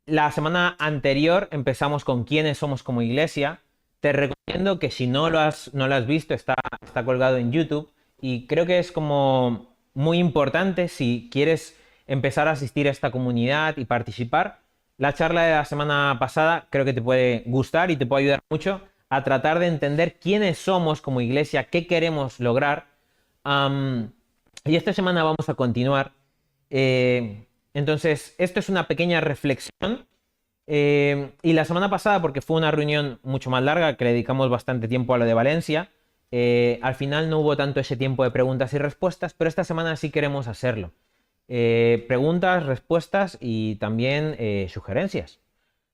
La semana anterior empezamos con quiénes somos como iglesia. Te recomiendo que si no lo has visto, está colgado en YouTube. Y creo que es como muy importante si quieres empezar a asistir a esta comunidad y participar. La charla de la semana pasada creo que te puede gustar y te puede ayudar mucho a tratar de entender quiénes somos como iglesia, qué queremos lograr. Am, y esta semana vamos a continuar. Entonces, esto es una pequeña reflexión. Y la semana pasada, porque fue una reunión mucho más larga, que le dedicamos bastante tiempo a lo de Valencia, al final no hubo tanto ese tiempo de preguntas y respuestas, pero esta semana sí queremos hacerlo. Preguntas, respuestas y también sugerencias,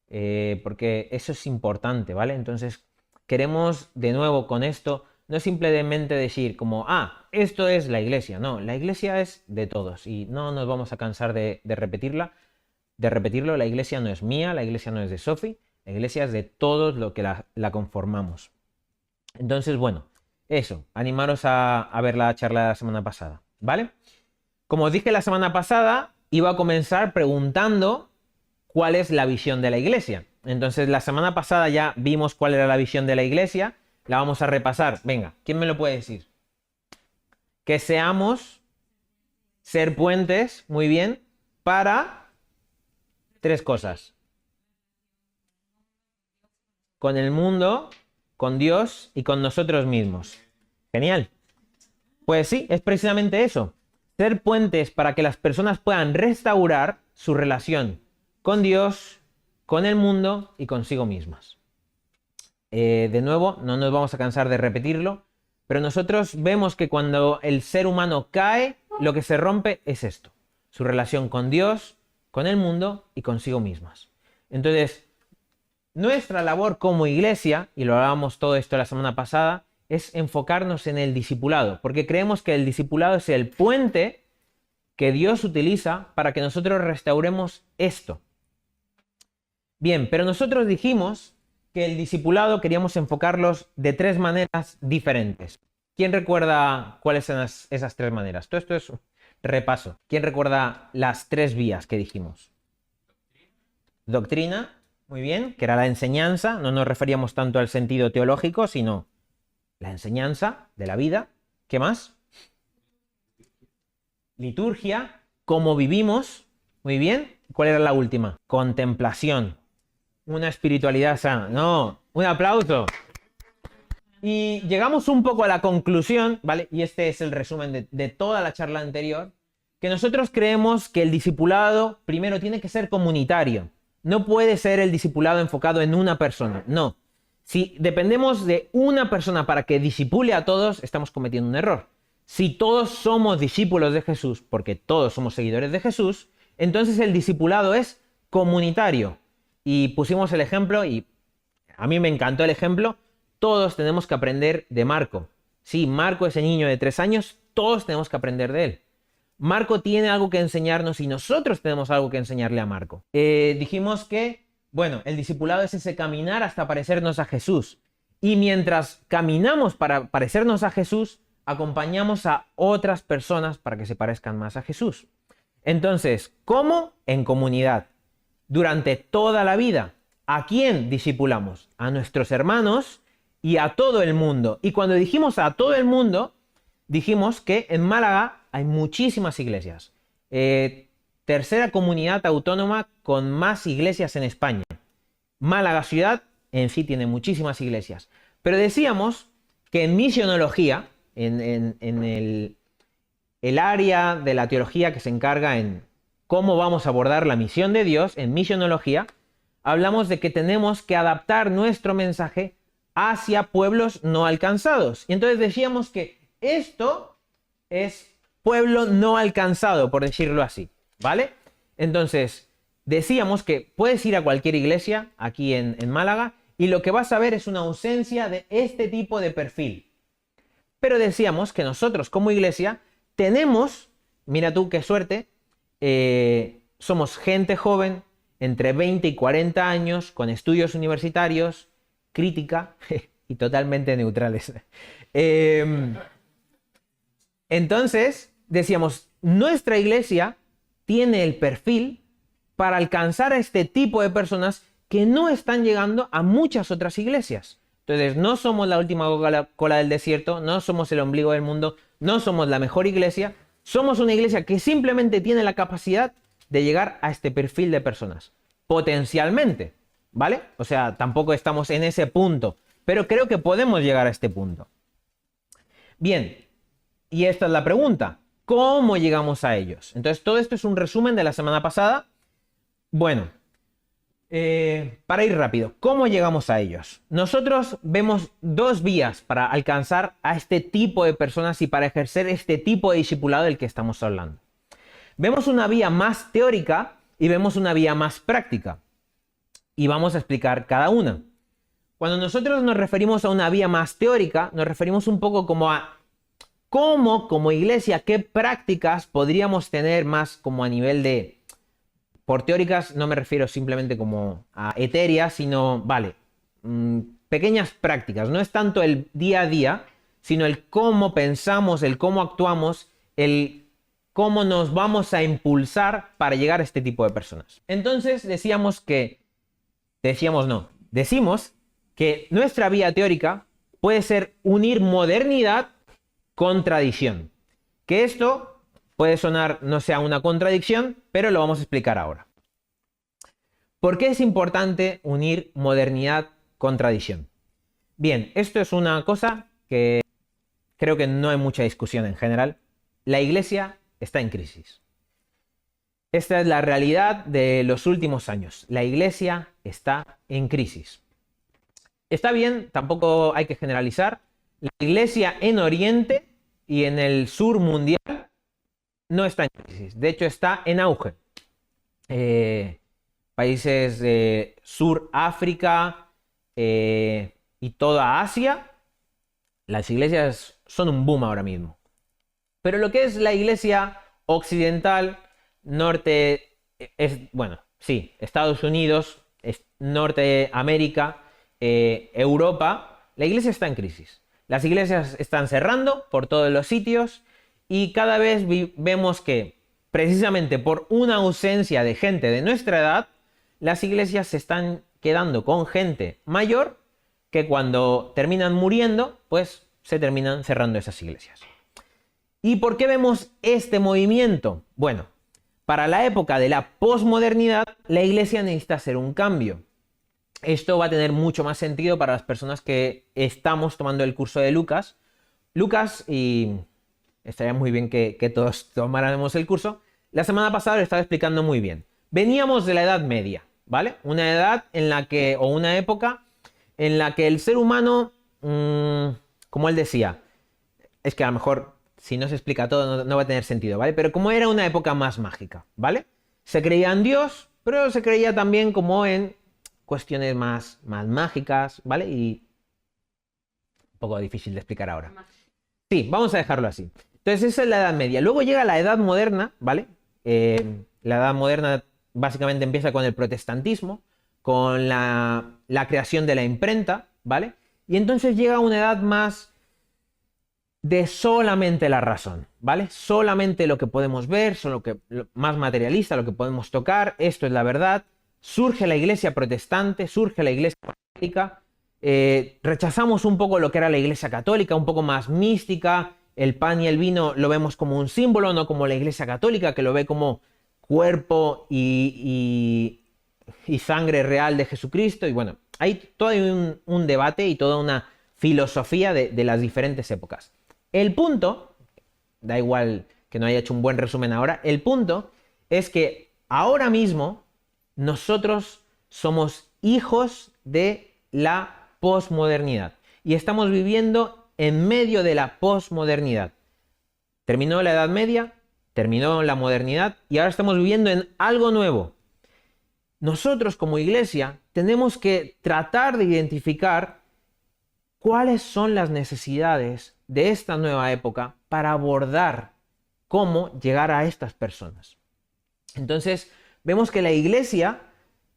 porque eso es importante, ¿vale? Entonces, queremos de nuevo con esto, no simplemente decir como, esto es la iglesia. No, la iglesia es de todos y no nos vamos a cansar de repetirlo. La iglesia no es mía, la iglesia no es de Sophie, la iglesia es de todos los que la conformamos. Entonces, bueno, eso, animaros a ver la charla de la semana pasada, ¿vale? Como os dije la semana pasada, iba a comenzar preguntando cuál es la visión de la iglesia. Entonces, la semana pasada ya vimos cuál era la visión de la iglesia, la vamos a repasar. Venga, ¿quién me lo puede decir? Que seamos ser puentes, muy bien, para tres cosas. Con el mundo, con Dios y con nosotros mismos. Genial. Pues sí, es precisamente eso. Ser puentes para que las personas puedan restaurar su relación con Dios, con el mundo y consigo mismas. De nuevo, no nos vamos a cansar de repetirlo, pero nosotros vemos que cuando el ser humano cae, lo que se rompe es esto. Su relación con Dios, con el mundo y consigo mismas. Entonces, nuestra labor como iglesia, y lo hablábamos todo esto la semana pasada, es enfocarnos en el discipulado, porque creemos que el discipulado es el puente que Dios utiliza para que nosotros restauremos esto. Bien, pero nosotros dijimos que el discipulado queríamos enfocarlos de tres maneras diferentes. ¿Quién recuerda cuáles son esas tres maneras? Todo esto es repaso. ¿Quién recuerda las tres vías que dijimos? Doctrina. Muy bien, que era la enseñanza, no nos referíamos tanto al sentido teológico, sino la enseñanza de la vida. ¿Qué más? Liturgia, cómo vivimos. Muy bien. ¿Cuál era la última? Contemplación. Una espiritualidad sana. No, un aplauso. Y llegamos un poco a la conclusión, ¿vale? Y este es el resumen de toda la charla anterior, que nosotros creemos que el discipulado primero tiene que ser comunitario. No puede ser el discipulado enfocado en una persona, no. Si dependemos de una persona para que discipule a todos, estamos cometiendo un error. Si todos somos discípulos de Jesús, porque todos somos seguidores de Jesús, entonces el discipulado es comunitario. Y pusimos el ejemplo, y a mí me encantó el ejemplo, todos tenemos que aprender de Marco. Sí, Marco, ese niño de 3 años, todos tenemos que aprender de él. Marco tiene algo que enseñarnos y nosotros tenemos algo que enseñarle a Marco. Dijimos que, bueno, el discipulado es ese caminar hasta parecernos a Jesús. Y mientras caminamos para parecernos a Jesús, acompañamos a otras personas para que se parezcan más a Jesús. Entonces, ¿cómo? En comunidad. Durante toda la vida. ¿A quién discipulamos? A nuestros hermanos y a todo el mundo. Y cuando dijimos a todo el mundo, dijimos que en Málaga hay muchísimas iglesias. Tercera comunidad autónoma con más iglesias en España. Málaga ciudad en sí tiene muchísimas iglesias. Pero decíamos que en misionología, en el área de la teología que se encarga en cómo vamos a abordar la misión de Dios, en misionología, hablamos de que tenemos que adaptar nuestro mensaje hacia pueblos no alcanzados. Y entonces decíamos que esto es pueblo no alcanzado, por decirlo así, ¿vale? Entonces, decíamos que puedes ir a cualquier iglesia aquí en Málaga y lo que vas a ver es una ausencia de este tipo de perfil. Pero decíamos que nosotros como iglesia tenemos, mira tú qué suerte, somos gente joven, entre 20 y 40 años, con estudios universitarios, crítica y totalmente neutrales. Entonces, decíamos, nuestra iglesia tiene el perfil para alcanzar a este tipo de personas que no están llegando a muchas otras iglesias. Entonces, no somos la última cola del desierto, no somos el ombligo del mundo, no somos la mejor iglesia, somos una iglesia que simplemente tiene la capacidad de llegar a este perfil de personas. Potencialmente, ¿vale? O sea, tampoco estamos en ese punto, pero creo que podemos llegar a este punto. Bien, y esta es la pregunta. ¿Cómo llegamos a ellos? Entonces, todo esto es un resumen de la semana pasada. Bueno, para ir rápido, ¿cómo llegamos a ellos? Nosotros vemos dos vías para alcanzar a este tipo de personas y para ejercer este tipo de discipulado del que estamos hablando. Vemos una vía más teórica y vemos una vía más práctica. Y vamos a explicar cada una. Cuando nosotros nos referimos a una vía más teórica, nos referimos un poco como a cómo, como iglesia, qué prácticas podríamos tener más como a nivel de... Por teóricas no me refiero simplemente como a etéreas, sino, vale, pequeñas prácticas. No es tanto el día a día, sino el cómo pensamos, el cómo actuamos, el cómo nos vamos a impulsar para llegar a este tipo de personas. Entonces decimos que nuestra vía teórica puede ser unir modernidad con tradición. Que esto puede sonar, no sea una contradicción, pero lo vamos a explicar ahora. ¿Por qué es importante unir modernidad con tradición? Bien, esto es una cosa que creo que no hay mucha discusión en general. La iglesia está en crisis. Esta es la realidad de los últimos años. La iglesia está en crisis. Está bien, tampoco hay que generalizar. La iglesia en Oriente y en el sur mundial no está en crisis, de hecho está en auge. Países de Sur África y toda Asia, las iglesias son un boom ahora mismo. Pero lo que es la iglesia occidental, norte, Estados Unidos, Norteamérica, Europa, la iglesia está en crisis. Las iglesias están cerrando por todos los sitios. Y cada vez vemos que, precisamente por una ausencia de gente de nuestra edad, las iglesias se están quedando con gente mayor que cuando terminan muriendo, pues se terminan cerrando esas iglesias. ¿Y por qué vemos este movimiento? Bueno, para la época de la posmodernidad, la iglesia necesita hacer un cambio. Esto va a tener mucho más sentido para las personas que estamos tomando el curso de Lucas. Y estaría muy bien que todos tomáramos el curso. La semana pasada lo estaba explicando muy bien. Veníamos de la Edad Media, ¿vale? Una edad en la que, o una época en la que el ser humano, como él decía, es que a lo mejor si no se explica todo no va a tener sentido, ¿vale? Pero como era una época más mágica, ¿vale? Se creía en Dios, pero se creía también como en cuestiones más mágicas, ¿vale? Y un poco difícil de explicar ahora. Sí, vamos a dejarlo así. Entonces esa es la Edad Media. Luego llega la Edad Moderna, ¿vale? La Edad Moderna básicamente empieza con el protestantismo, con la creación de la imprenta, ¿vale? Y entonces llega una edad más de solamente la razón, ¿vale? Solamente lo que podemos ver, más materialista, lo que podemos tocar, esto es la verdad. Surge la iglesia protestante, surge la iglesia católica. Rechazamos un poco lo que era la iglesia católica, un poco más mística. El pan y el vino lo vemos como un símbolo, no como la iglesia católica, que lo ve como cuerpo y sangre real de Jesucristo. Y bueno, hay todo un debate y toda una filosofía de las diferentes épocas. El punto, da igual que no haya hecho un buen resumen ahora, el punto es que ahora mismo nosotros somos hijos de la posmodernidad y estamos viviendo en medio de la posmodernidad. Terminó la Edad Media, terminó la modernidad y ahora estamos viviendo en algo nuevo. Nosotros como iglesia tenemos que tratar de identificar cuáles son las necesidades de esta nueva época para abordar cómo llegar a estas personas. Entonces, vemos que la iglesia,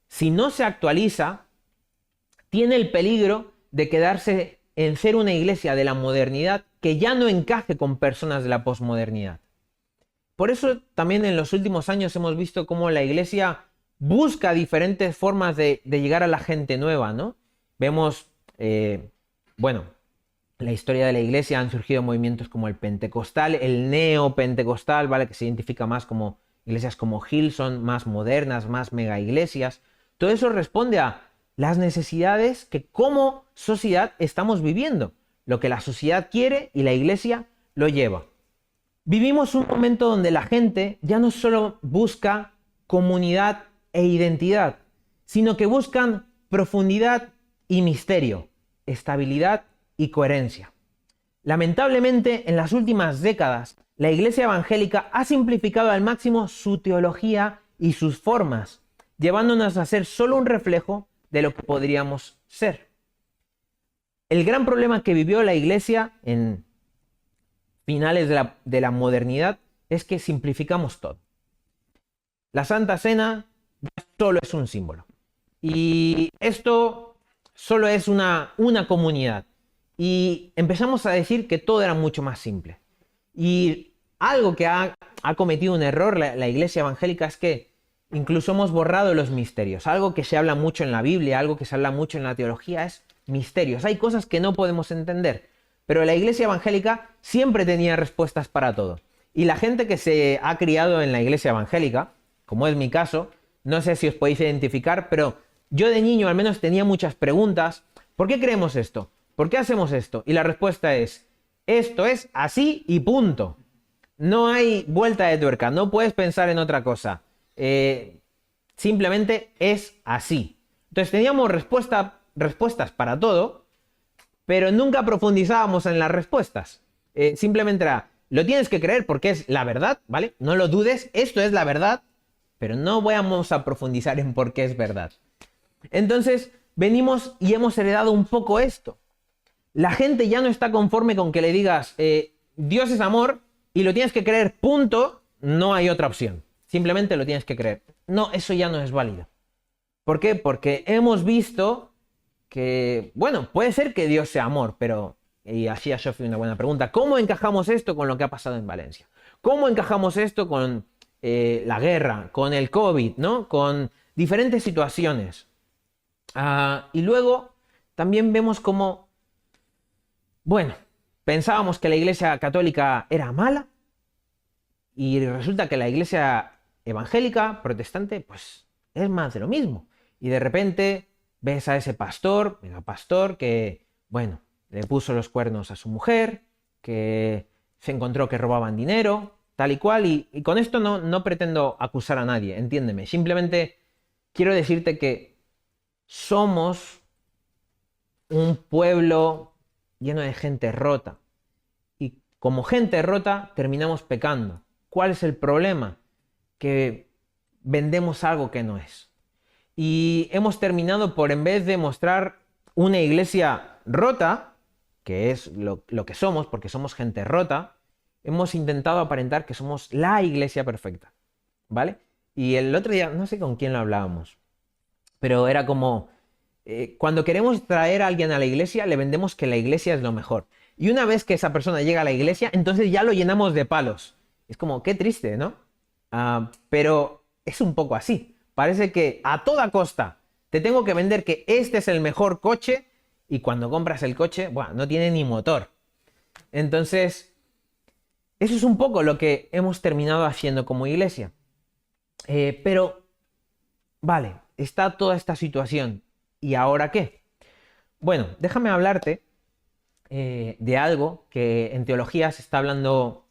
si no se actualiza, tiene el peligro de quedarse en ser una iglesia de la modernidad que ya no encaje con personas de la posmodernidad. Por eso también en los últimos años hemos visto cómo la iglesia busca diferentes formas de llegar a la gente nueva, ¿no? Vemos, bueno, la historia de la iglesia, han surgido movimientos como el pentecostal, el neopentecostal, ¿vale? Que se identifica más como iglesias como Hillsong, más modernas, más mega iglesias. Todo eso responde a las necesidades que como sociedad estamos viviendo, lo que la sociedad quiere y la iglesia lo lleva. Vivimos un momento donde la gente ya no solo busca comunidad e identidad, sino que buscan profundidad y misterio, estabilidad y coherencia. Lamentablemente, en las últimas décadas, la Iglesia evangélica ha simplificado al máximo su teología y sus formas, llevándonos a ser solo un reflejo de lo que podríamos ser. El gran problema que vivió la Iglesia en finales de la modernidad es que simplificamos todo. La Santa Cena solo es un símbolo. Y esto solo es una comunidad. Y empezamos a decir que todo era mucho más simple. Y algo que ha cometido un error la Iglesia evangélica es que incluso hemos borrado los misterios. Algo que se habla mucho en la Biblia, algo que se habla mucho en la teología es misterios. Hay cosas que no podemos entender. Pero la Iglesia evangélica siempre tenía respuestas para todo. Y la gente que se ha criado en la Iglesia evangélica, como es mi caso, no sé si os podéis identificar, pero yo de niño al menos tenía muchas preguntas. ¿Por qué creemos esto? ¿Por qué hacemos esto? Y la respuesta es, esto es así y punto. No hay vuelta de tuerca, no puedes pensar en otra cosa. Simplemente es así. Entonces teníamos respuestas para todo, pero nunca profundizábamos en las respuestas. Simplemente era, lo tienes que creer porque es la verdad, ¿vale? No lo dudes, esto es la verdad, pero no vamos a profundizar en por qué es verdad. Entonces venimos y hemos heredado un poco esto. La gente ya no está conforme con que le digas, Dios es amor y lo tienes que creer, punto, no hay otra opción. Simplemente lo tienes que creer. No, eso ya no es válido. ¿Por qué? Porque hemos visto que, bueno, puede ser que Dios sea amor, pero, y así a Sofi una buena pregunta, ¿cómo encajamos esto con lo que ha pasado en Valencia? ¿Cómo encajamos esto con la guerra, con el COVID, ¿no? Con diferentes situaciones? Y luego también vemos cómo, bueno, pensábamos que la Iglesia católica era mala y resulta que la Iglesia evangélica, protestante, pues es más de lo mismo. Y de repente ves a ese pastor, megapastor, que, bueno, le puso los cuernos a su mujer, que se encontró que robaban dinero, tal y cual. Y con esto no pretendo acusar a nadie, entiéndeme. Simplemente quiero decirte que somos un pueblo lleno de gente rota. Y como gente rota terminamos pecando. ¿Cuál es el problema? Que vendemos algo que no es. Y hemos terminado por, en vez de mostrar una iglesia rota, que es lo que somos, porque somos gente rota, hemos intentado aparentar que somos la iglesia perfecta, ¿vale? Y el otro día, no sé con quién lo hablábamos, pero era como, cuando queremos traer a alguien a la iglesia, le vendemos que la iglesia es lo mejor. Y una vez que esa persona llega a la iglesia, entonces ya lo llenamos de palos. Es como, qué triste, ¿no? Pero es un poco así. Parece que a toda costa te tengo que vender que este es el mejor coche y cuando compras el coche, bueno, no tiene ni motor. Entonces, eso es un poco lo que hemos terminado haciendo como iglesia. Pero, vale, está toda esta situación. ¿Y ahora qué? Bueno, déjame hablarte de algo que en teología se está hablando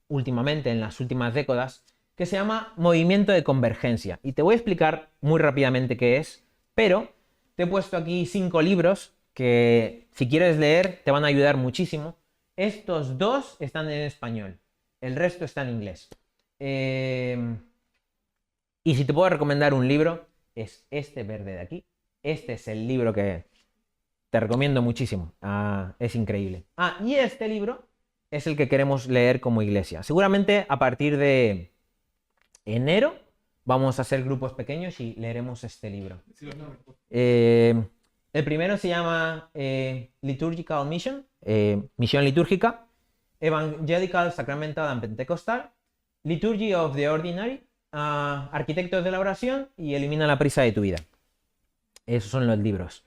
últimamente, en las últimas décadas, que se llama movimiento de convergencia. Y te voy a explicar muy rápidamente qué es, pero te he puesto aquí 5 libros que si quieres leer te van a ayudar muchísimo. Estos 2 están en español, el resto está en inglés. Y si te puedo recomendar un libro, es este verde de aquí. Este es el libro que te recomiendo muchísimo. Es increíble. Y este libro es el que queremos leer como iglesia. Seguramente a partir de enero vamos a hacer grupos pequeños y leeremos este libro. El primero se llama Liturgical Mission, misión litúrgica, Evangelical, Sacramental and Pentecostal, Liturgy of the Ordinary, Arquitectos de la oración y Elimina la prisa de tu vida. Esos son los libros.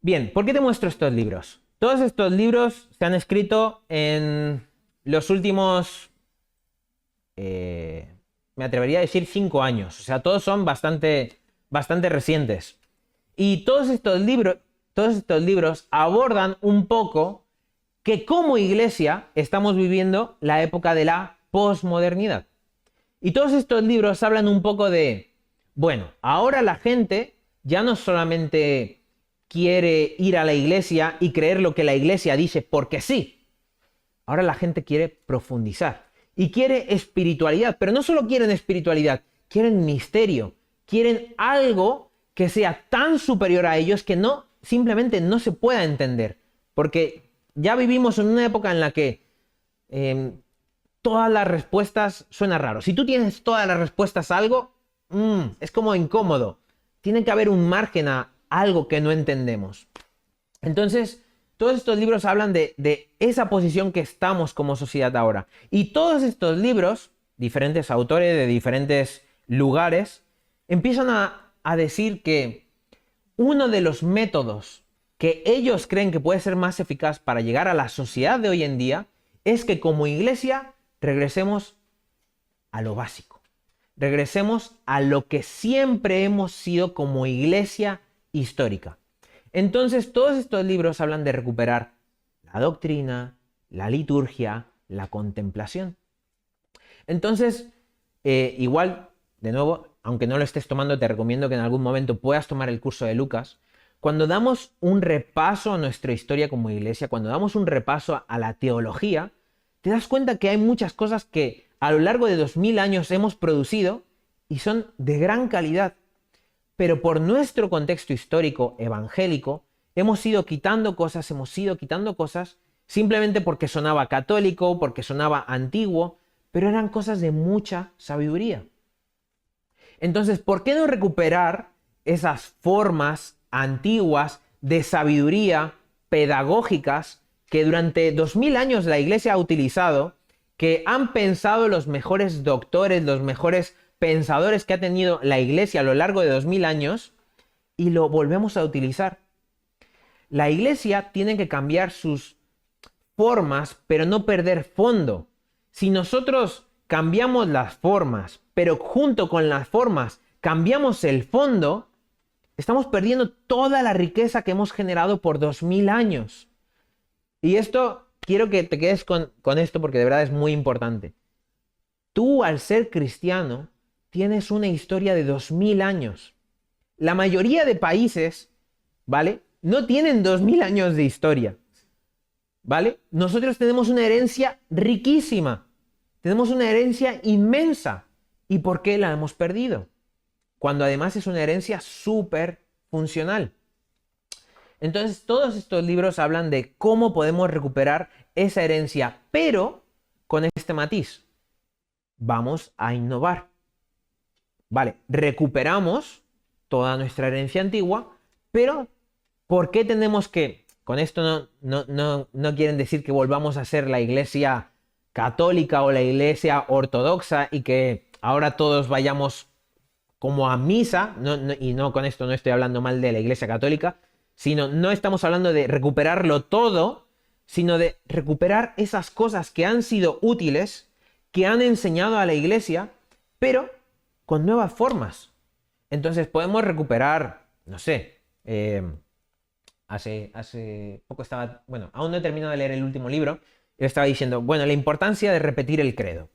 Bien, ¿por qué te muestro estos libros? Todos estos libros se han escrito en los últimos, me atrevería a decir 5 años. O sea, todos son bastante recientes. Y todos estos libros abordan un poco que como iglesia estamos viviendo la época de la posmodernidad. Y todos estos libros hablan un poco de, bueno, ahora la gente ya no solamente quiere ir a la iglesia y creer lo que la iglesia dice porque sí. Ahora la gente quiere profundizar y quiere espiritualidad, pero no solo quieren espiritualidad, quieren misterio, quieren algo que sea tan superior a ellos que simplemente no se pueda entender. Porque ya vivimos en una época en la que todas las respuestas suena raro. Si tú tienes todas las respuestas a algo, es como incómodo. Tiene que haber un margen a algo que no entendemos. Entonces, todos estos libros hablan de esa posición que estamos como sociedad ahora. Y todos estos libros, diferentes autores de diferentes lugares, empiezan a decir que uno de los métodos que ellos creen que puede ser más eficaz para llegar a la sociedad de hoy en día es que como iglesia regresemos a lo básico. Regresemos a lo que siempre hemos sido como iglesia histórica. Entonces, todos estos libros hablan de recuperar la doctrina, la liturgia, la contemplación. Entonces, igual, de nuevo, aunque no lo estés tomando, te recomiendo que en algún momento puedas tomar el curso de Lucas. Cuando damos un repaso a nuestra historia como iglesia, cuando damos un repaso a la teología, te das cuenta que hay muchas cosas que a lo largo de 2000 años hemos producido y son de gran calidad. Pero por nuestro contexto histórico evangélico, hemos ido quitando cosas simplemente porque sonaba católico, porque sonaba antiguo, pero eran cosas de mucha sabiduría. Entonces, ¿por qué no recuperar esas formas antiguas de sabiduría pedagógicas que durante 2000 años la iglesia ha utilizado, que han pensado los mejores doctores, los mejores pensadores que ha tenido la iglesia a lo largo de 2000 años, y lo volvemos a utilizar? La iglesia tiene que cambiar sus formas, pero no perder fondo. Si nosotros cambiamos las formas, pero junto con las formas cambiamos el fondo, estamos perdiendo toda la riqueza que hemos generado por 2000 años. Y esto, quiero que te quedes con esto porque de verdad es muy importante. Tú, al ser cristiano, tienes una historia de 2000 años. La mayoría de países, ¿vale?, no tienen 2000 años de historia, ¿vale? Nosotros tenemos una herencia riquísima. Tenemos una herencia inmensa. ¿Y por qué la hemos perdido? Cuando además es una herencia súper funcional. Entonces, todos estos libros hablan de cómo podemos recuperar esa herencia, pero con este matiz. Vamos a innovar. Vale, recuperamos toda nuestra herencia antigua, pero ¿por qué tenemos que...? Con esto no quieren decir que volvamos a ser la iglesia católica o la iglesia ortodoxa y que ahora todos vayamos como a misa, y no, con esto no estoy hablando mal de la iglesia católica, sino no estamos hablando de recuperarlo todo, sino de recuperar esas cosas que han sido útiles, que han enseñado a la iglesia, pero con nuevas formas. Entonces podemos recuperar, no sé, hace poco estaba, bueno, aún no he terminado de leer el último libro, yo estaba diciendo, bueno, la importancia de repetir el credo.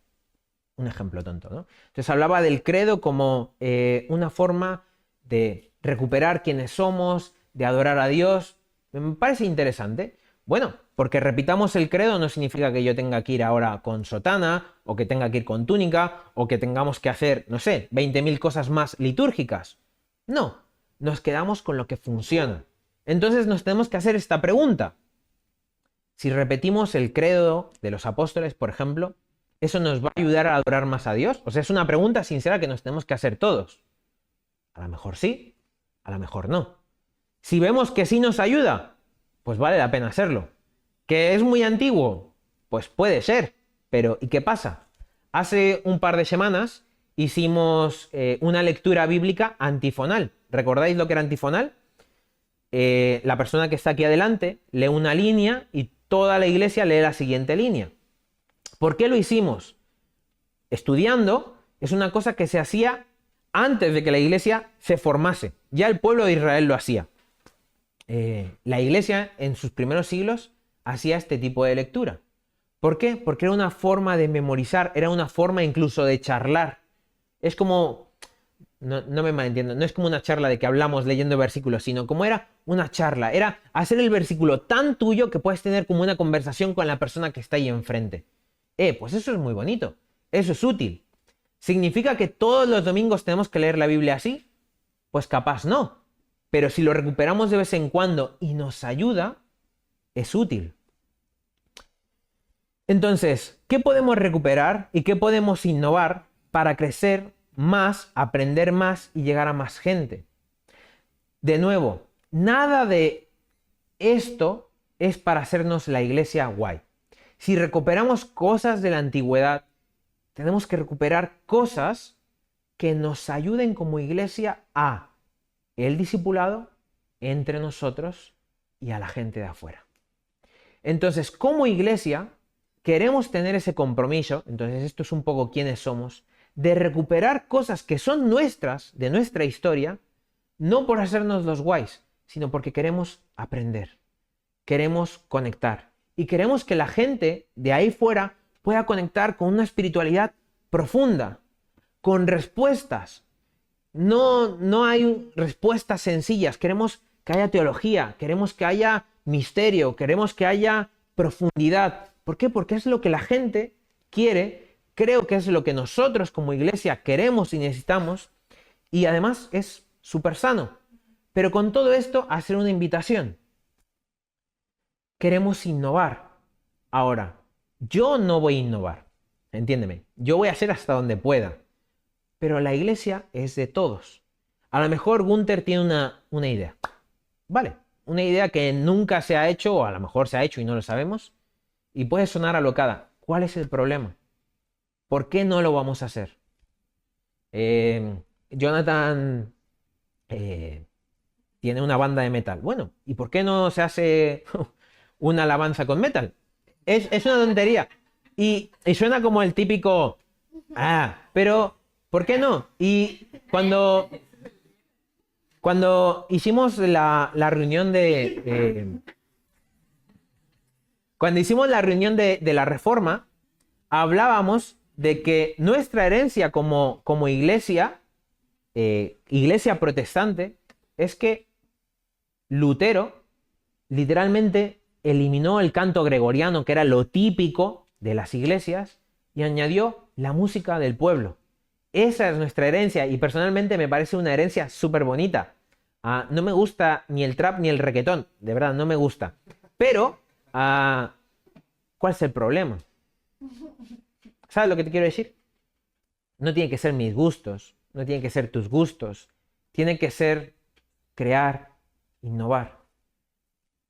Un ejemplo tonto, ¿no? Entonces hablaba del credo como una forma de recuperar quiénes somos, de adorar a Dios. Me parece interesante. Bueno, porque repitamos el credo no significa que yo tenga que ir ahora con sotana, o que tenga que ir con túnica, o que tengamos que hacer, no sé, 20.000 cosas más litúrgicas. No, nos quedamos con lo que funciona. Entonces nos tenemos que hacer esta pregunta. Si repetimos el credo de los apóstoles, por ejemplo, ¿eso nos va a ayudar a adorar más a Dios? O sea, es una pregunta sincera que nos tenemos que hacer todos. A lo mejor sí, a lo mejor no. Si vemos que sí nos ayuda, pues vale la pena hacerlo. ¿Que es muy antiguo? Pues puede ser. Pero ¿y qué pasa? Hace un par de semanas hicimos una lectura bíblica antifonal. ¿Recordáis lo que era antifonal? La persona que está aquí adelante lee una línea y toda la iglesia lee la siguiente línea. ¿Por qué lo hicimos? Estudiando es una cosa que se hacía antes de que la iglesia se formase. Ya el pueblo de Israel lo hacía. La iglesia en sus primeros siglos hacía este tipo de lectura. ¿Por qué? Porque era una forma de memorizar, era una forma incluso de charlar. Es como, no me malentiendo, no es como una charla de que hablamos leyendo versículos, sino como era una charla, era hacer el versículo tan tuyo que puedes tener como una conversación con la persona que está ahí enfrente. Pues eso es muy bonito, eso es útil. ¿Significa que todos los domingos tenemos que leer la Biblia así? Pues capaz no, pero si lo recuperamos de vez en cuando y nos ayuda, es útil. Entonces, ¿qué podemos recuperar y qué podemos innovar para crecer más, aprender más y llegar a más gente? De nuevo, nada de esto es para hacernos la iglesia guay. Si recuperamos cosas de la antigüedad, tenemos que recuperar cosas que nos ayuden como iglesia a el discipulado entre nosotros y a la gente de afuera. Entonces, como iglesia, queremos tener ese compromiso, entonces esto es un poco quiénes somos, de recuperar cosas que son nuestras, de nuestra historia, no por hacernos los guays, sino porque queremos aprender, queremos conectar y queremos que la gente de ahí fuera pueda conectar con una espiritualidad profunda, con respuestas. No hay respuestas sencillas, queremos que haya teología, queremos que haya misterio, queremos que haya profundidad. ¿Por qué? Porque es lo que la gente quiere, creo que es lo que nosotros como iglesia queremos y necesitamos, y además es súper sano. Pero con todo esto, hacer una invitación. Queremos innovar. Ahora, yo no voy a innovar, entiéndeme, yo voy a hacer hasta donde pueda, pero la iglesia es de todos. A lo mejor Gunther tiene una idea, ¿vale? Una idea que nunca se ha hecho, o a lo mejor se ha hecho y no lo sabemos, y puede sonar alocada. ¿Cuál es el problema? ¿Por qué no lo vamos a hacer? Jonathan tiene una banda de metal. Bueno, ¿y por qué no se hace una alabanza con metal? Es una tontería. Y suena como el típico... pero ¿por qué no? Y cuando hicimos la reunión cuando hicimos la reunión de la Reforma, hablábamos de que nuestra herencia como iglesia, iglesia protestante, es que Lutero literalmente eliminó el canto gregoriano, que era lo típico de las iglesias, y añadió la música del pueblo. Esa es nuestra herencia y personalmente me parece una herencia súper bonita. No me gusta ni el trap ni el reggaetón, de verdad, no me gusta. Pero, ¿cuál es el problema? ¿Sabes lo que te quiero decir? No tiene que ser mis gustos, no tienen que ser tus gustos, tiene que ser crear, innovar,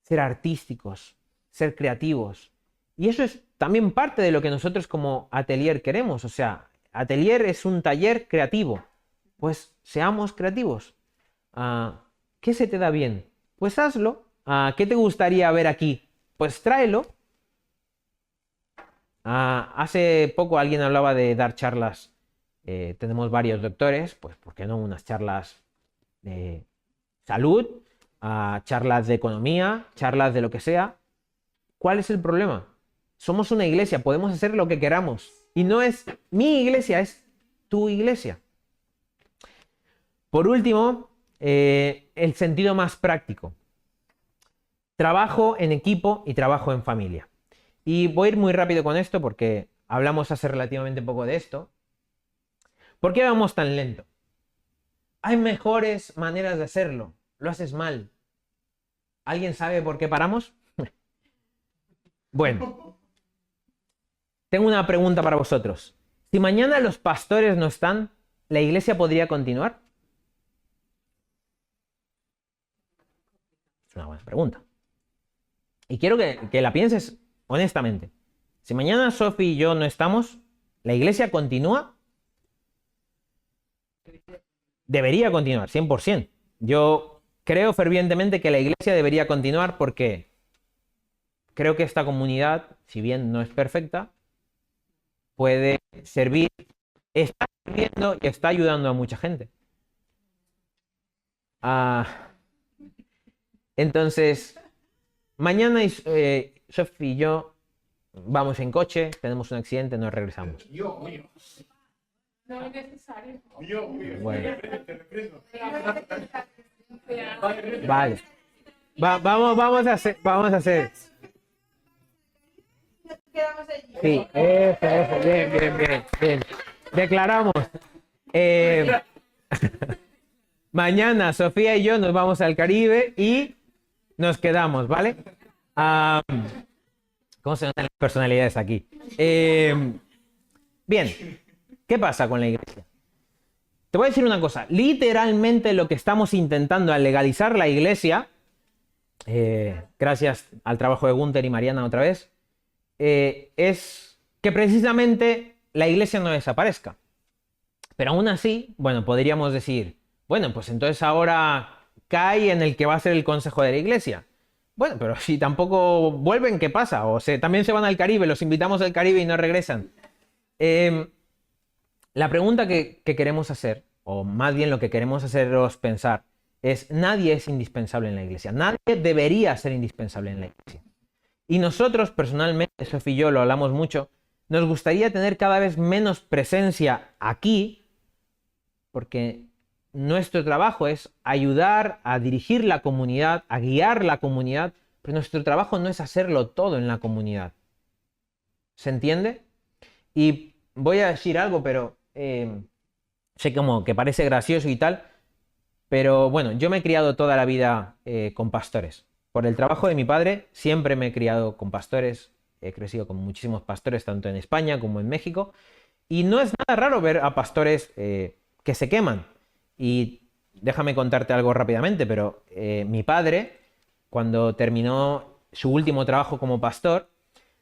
ser artísticos, ser creativos. Y eso es también parte de lo que nosotros como Atelier queremos. O sea, Atelier es un taller creativo. Pues seamos creativos. ¿Qué se te da bien? Pues hazlo. ¿Qué te gustaría ver aquí? Pues tráelo. Hace poco alguien hablaba de dar charlas. Tenemos varios doctores, pues ¿por qué no unas charlas de salud, charlas de economía, charlas de lo que sea? ¿Cuál es el problema? Somos una iglesia, podemos hacer lo que queramos. Y no es mi iglesia, es tu iglesia. Por último, el sentido más práctico. Trabajo en equipo y trabajo en familia. Y voy a ir muy rápido con esto porque hablamos hace relativamente poco de esto. ¿Por qué vamos tan lento? Hay mejores maneras de hacerlo. Lo haces mal. ¿Alguien sabe por qué paramos? Bueno, tengo una pregunta para vosotros. Si mañana los pastores no están, ¿la iglesia podría continuar? Es una buena pregunta. Y quiero que la pienses honestamente. Si mañana Sophie y yo no estamos, ¿la iglesia continúa? debería continuar, 100%. Yo creo fervientemente que la iglesia debería continuar porque creo que esta comunidad, si bien no es perfecta, puede servir, está sirviendo y está ayudando a mucha gente. Entonces, mañana Sofi y yo vamos en coche, tenemos un accidente, nos regresamos. No es necesario. Bueno. Vale. Vamos a hacer. Sí, eso, bien. Declaramos. Mañana Sofía y yo nos vamos al Caribe y nos quedamos, ¿vale? ¿Cómo se notan las personalidades aquí? Bien, ¿qué pasa con la iglesia? Te voy a decir una cosa. Literalmente lo que estamos intentando al legalizar la iglesia, gracias al trabajo de Gunther y Mariana otra vez, es que precisamente la iglesia no desaparezca. Pero aún así, bueno, podríamos decir, bueno, pues entonces ahora cae en el que va a ser el consejo de la iglesia. Bueno, pero si tampoco vuelven, ¿qué pasa? También se van al Caribe, los invitamos al Caribe y no regresan. La pregunta que queremos hacer, o más bien lo que queremos haceros pensar, es: nadie es indispensable en la iglesia. Nadie debería ser indispensable en la iglesia. Y nosotros, personalmente, Sofía y yo lo hablamos mucho, nos gustaría tener cada vez menos presencia aquí, porque nuestro trabajo es ayudar a dirigir la comunidad, a guiar la comunidad, pero nuestro trabajo no es hacerlo todo en la comunidad. ¿Se entiende? Y voy a decir algo, pero sé como que parece gracioso y tal, pero bueno, yo me he criado toda la vida con pastores. Por el trabajo de mi padre siempre me he criado con pastores, he crecido con muchísimos pastores, tanto en España como en México, y no es nada raro ver a pastores que se queman. Y déjame contarte algo rápidamente, pero mi padre, cuando terminó su último trabajo como pastor,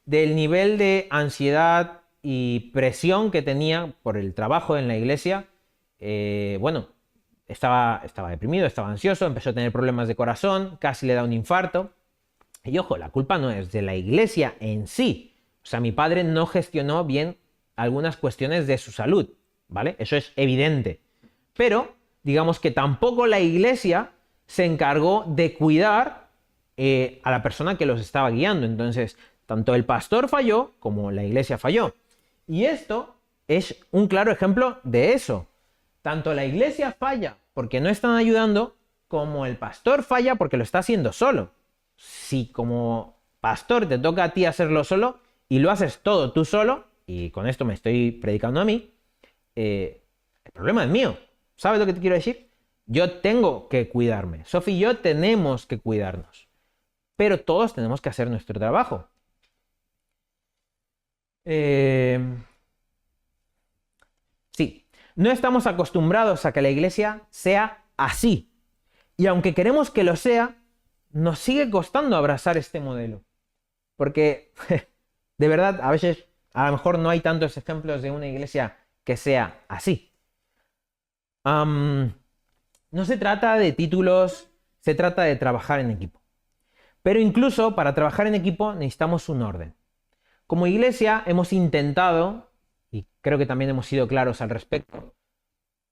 del nivel de ansiedad y presión que tenía por el trabajo en la iglesia, bueno, estaba deprimido, estaba ansioso, empezó a tener problemas de corazón, casi le da un infarto. Y ojo, la culpa no es de la iglesia en sí. O sea, mi padre no gestionó bien algunas cuestiones de su salud, ¿vale? Eso es evidente. Pero digamos que tampoco la iglesia se encargó de cuidar a la persona que los estaba guiando. Entonces, tanto el pastor falló como la iglesia falló. Y esto es un claro ejemplo de eso. Tanto la iglesia falla porque no están ayudando, como el pastor falla porque lo está haciendo solo. Si como pastor te toca a ti hacerlo solo y lo haces todo tú solo, y con esto me estoy predicando a mí, el problema es mío. ¿Sabes lo que te quiero decir? Yo tengo que cuidarme. Sofía y yo tenemos que cuidarnos. Pero todos tenemos que hacer nuestro trabajo. Sí, no estamos acostumbrados a que la iglesia sea así. Y aunque queremos que lo sea, nos sigue costando abrazar este modelo. Porque, de verdad, a veces, a lo mejor no hay tantos ejemplos de una iglesia que sea así. No se trata de títulos, se trata de trabajar en equipo. Pero incluso para trabajar en equipo necesitamos un orden. Como iglesia hemos intentado, y creo que también hemos sido claros al respecto,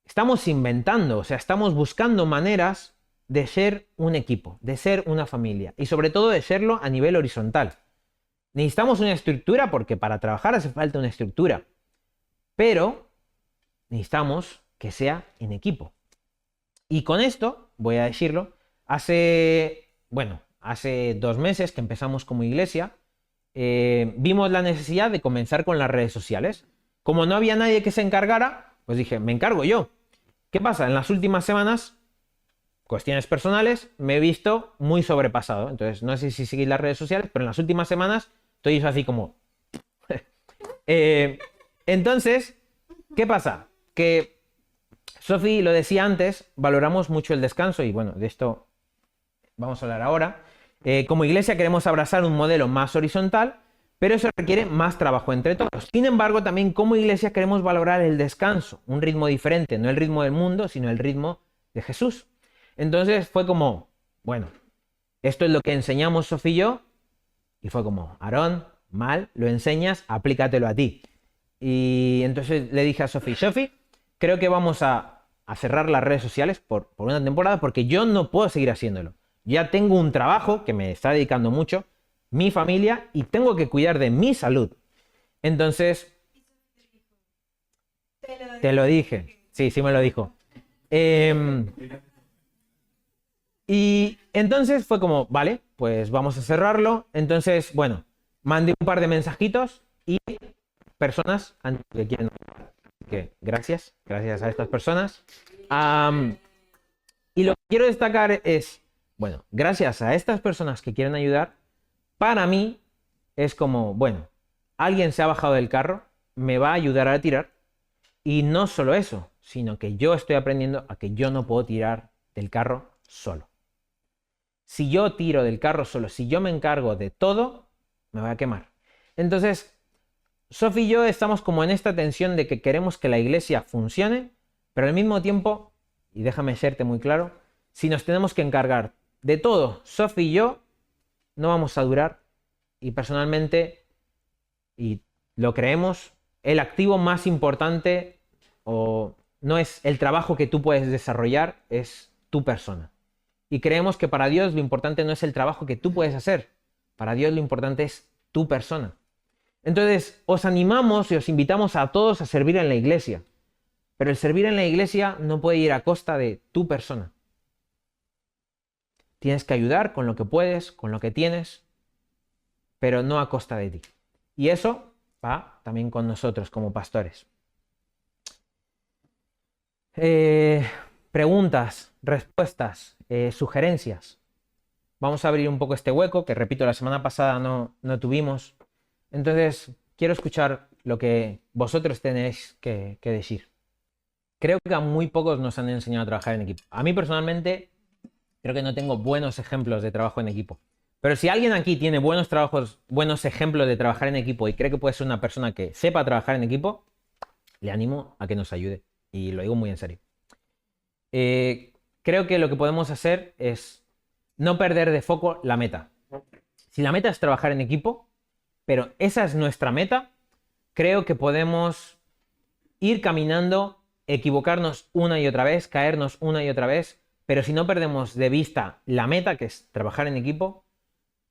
estamos inventando, o sea, estamos buscando maneras de ser un equipo, de ser una familia, y sobre todo de serlo a nivel horizontal. Necesitamos una estructura porque para trabajar hace falta una estructura, pero necesitamos que sea en equipo. Y con esto, voy a decirlo, hace 2 meses que empezamos como iglesia, vimos la necesidad de comenzar con las redes sociales. Como no había nadie que se encargara, pues dije, me encargo yo. ¿Qué pasa? En las últimas semanas, cuestiones personales, me he visto muy sobrepasado. Entonces, no sé si seguís las redes sociales, pero en las últimas semanas estoy así como... Entonces, ¿qué pasa? Que Sofi lo decía antes, valoramos mucho el descanso y bueno, de esto vamos a hablar ahora. Como iglesia queremos abrazar un modelo más horizontal, Pero eso requiere más trabajo entre todos. Sin embargo, también como iglesia queremos valorar el descanso, un ritmo diferente, no el ritmo del mundo, sino el ritmo de Jesús. Entonces fue como, bueno, esto es lo que enseñamos Sofía y yo, y fue como, Aarón, mal, lo enseñas, aplícatelo a ti. Y entonces le dije a Sofía, creo que vamos a cerrar las redes sociales por una temporada porque yo no puedo seguir haciéndolo. Ya tengo un trabajo que me está dedicando mucho, mi familia, y tengo que cuidar de mi salud. Entonces, te lo dije. Sí, sí me lo dijo. Y entonces fue como, vale, pues vamos a cerrarlo. Entonces, bueno, mandé un par de mensajitos y personas que quieren... Que gracias a estas personas. Y lo que quiero destacar es, bueno, gracias a estas personas que quieren ayudar, para mí es como, bueno, alguien se ha bajado del carro, me va a ayudar a tirar, y no solo eso, sino que yo estoy aprendiendo a que yo no puedo tirar del carro solo. Si yo tiro del carro solo, si yo me encargo de todo, me voy a quemar. Entonces, Sofía y yo estamos como en esta tensión de que queremos que la iglesia funcione, pero al mismo tiempo, y déjame serte muy claro, si nos tenemos que encargar de todo, Sofía y yo, no vamos a durar. Y personalmente, y lo creemos, el activo más importante o no es el trabajo que tú puedes desarrollar, es tu persona. Y creemos que para Dios lo importante no es el trabajo que tú puedes hacer, para Dios lo importante es tu persona. Entonces, os animamos y os invitamos a todos a servir en la iglesia. Pero el servir en la iglesia no puede ir a costa de tu persona. Tienes que ayudar con lo que puedes, con lo que tienes, pero no a costa de ti. Y eso va también con nosotros como pastores. Preguntas, respuestas, sugerencias. Vamos a abrir un poco este hueco, que repito, la semana pasada no tuvimos. Entonces, quiero escuchar lo que vosotros tenéis que decir. Creo que a muy pocos nos han enseñado a trabajar en equipo. A mí personalmente, creo que no tengo buenos ejemplos de trabajo en equipo. Pero si alguien aquí tiene buenos ejemplos de trabajar en equipo y cree que puede ser una persona que sepa trabajar en equipo, le animo a que nos ayude. Y lo digo muy en serio. Creo que lo que podemos hacer es no perder de foco la meta. Si la meta es trabajar en equipo, pero esa es nuestra meta, creo que podemos ir caminando, equivocarnos una y otra vez, caernos una y otra vez, pero si no perdemos de vista la meta, que es trabajar en equipo,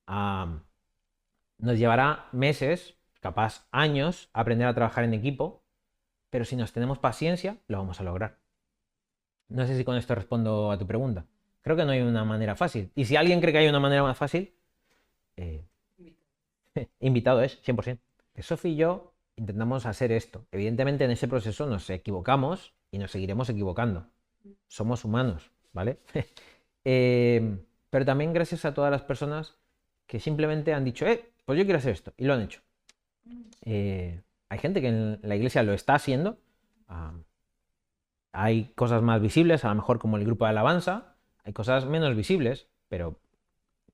nos llevará meses, capaz años, aprender a trabajar en equipo, pero si nos tenemos paciencia, lo vamos a lograr. No sé si con esto respondo a tu pregunta. Creo que no hay una manera fácil. Y si alguien cree que hay una manera más fácil, invitado es, 100%. Sofía y yo intentamos hacer esto. Evidentemente en ese proceso nos equivocamos y nos seguiremos equivocando. Somos humanos, ¿vale? Pero también gracias a todas las personas que simplemente han dicho, pues yo quiero hacer esto, y lo han hecho. Hay gente que en la iglesia lo está haciendo. Hay cosas más visibles, a lo mejor como el grupo de alabanza. Hay cosas menos visibles, pero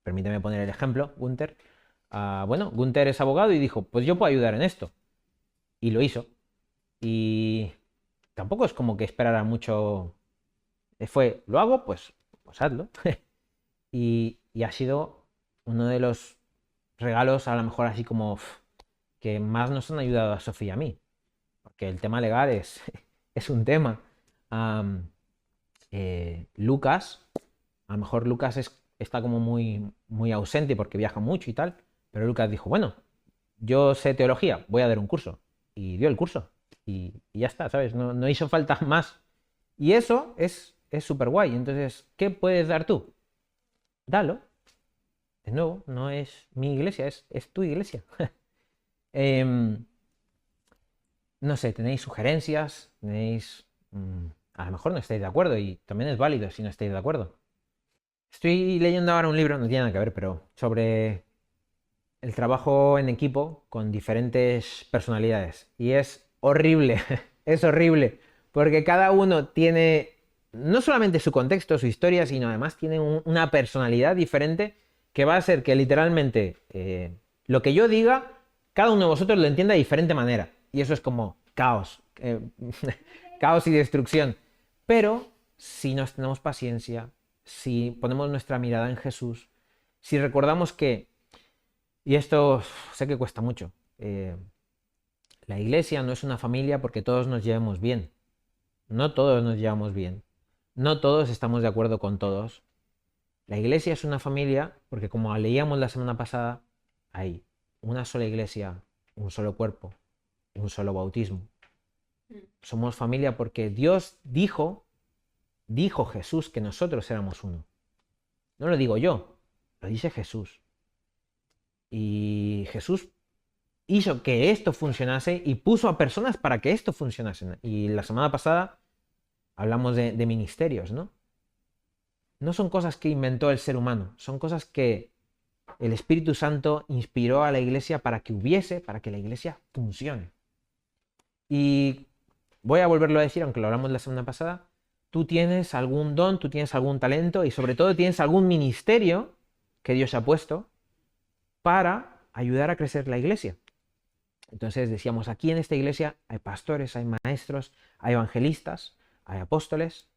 permíteme poner el ejemplo, Gunther. Bueno, Gunther es abogado y dijo, pues yo puedo ayudar en esto. Y lo hizo. Y tampoco es como que esperara mucho. Fue, lo hago, pues hazlo. y ha sido uno de los regalos, a lo mejor así como que más nos han ayudado a Sofía y a mí. Porque el tema legal es un tema. Lucas, a lo mejor Lucas está como muy ausente porque viaja mucho y tal, pero Lucas dijo, bueno, yo sé teología, voy a dar un curso. Y dio el curso. Y ya está, ¿sabes? No hizo falta más. Y eso es súper guay. Entonces, ¿qué puedes dar tú? Dalo. De nuevo, no es mi iglesia, es tu iglesia. No sé, tenéis sugerencias, tenéis... a lo mejor no estáis de acuerdo y también es válido si no estáis de acuerdo. Estoy leyendo ahora un libro, no tiene nada que ver, pero sobre el trabajo en equipo con diferentes personalidades. Y es horrible, es horrible, porque cada uno tiene no solamente su contexto, su historia, sino además tiene una personalidad diferente que va a hacer que literalmente lo que yo diga cada uno de vosotros lo entienda de diferente manera. Y eso es como caos, caos y destrucción. Pero si nos tenemos paciencia, si ponemos nuestra mirada en Jesús, si recordamos que, y esto sé que cuesta mucho, la iglesia no es una familia porque todos nos llevemos bien. No todos nos llevamos bien. No todos estamos de acuerdo con todos. La iglesia es una familia porque, como leíamos la semana pasada, hay una sola iglesia, un solo cuerpo, un solo bautismo. Somos familia porque Dios dijo Jesús que nosotros éramos uno. No lo digo yo, lo dice Jesús. Y Jesús hizo que esto funcionase y puso a personas para que esto funcionase. Y la semana pasada hablamos de ministerios, ¿no? No son cosas que inventó el ser humano, son cosas que el Espíritu Santo inspiró a la iglesia para que hubiese, para que la iglesia funcione. Y voy a volverlo a decir, aunque lo hablamos la semana pasada, tú tienes algún don, tú tienes algún talento y sobre todo tienes algún ministerio que Dios ha puesto para ayudar a crecer la iglesia. Entonces decíamos, aquí en esta iglesia hay pastores, hay maestros, hay evangelistas, hay apóstoles.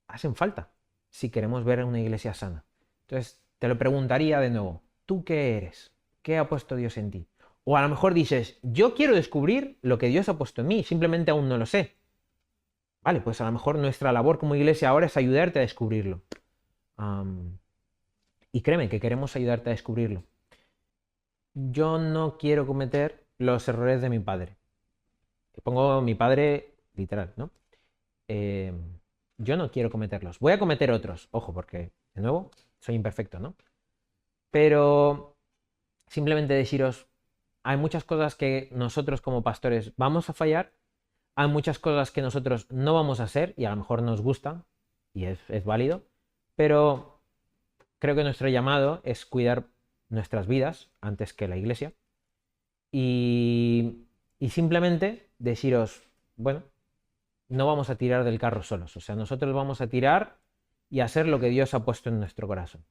Hacen falta si queremos ver una iglesia sana. Entonces te lo preguntaría de nuevo, ¿tú qué eres? ¿Qué ha puesto Dios en ti? O a lo mejor dices, yo quiero descubrir lo que Dios ha puesto en mí, simplemente aún no lo sé. Vale, pues a lo mejor nuestra labor como iglesia ahora es ayudarte a descubrirlo. Y créeme que queremos ayudarte a descubrirlo. Yo no quiero cometer los errores de mi padre. Pongo mi padre literal, ¿no? Yo no quiero cometerlos. Voy a cometer otros, ojo, porque, de nuevo, soy imperfecto, ¿no? Pero simplemente deciros, hay muchas cosas que nosotros como pastores vamos a fallar, hay muchas cosas que nosotros no vamos a hacer y a lo mejor nos gustan, y es válido, pero creo que nuestro llamado es cuidar nuestras vidas antes que la iglesia y simplemente deciros, bueno, no vamos a tirar del carro solos. O sea, nosotros vamos a tirar y hacer lo que Dios ha puesto en nuestro corazón.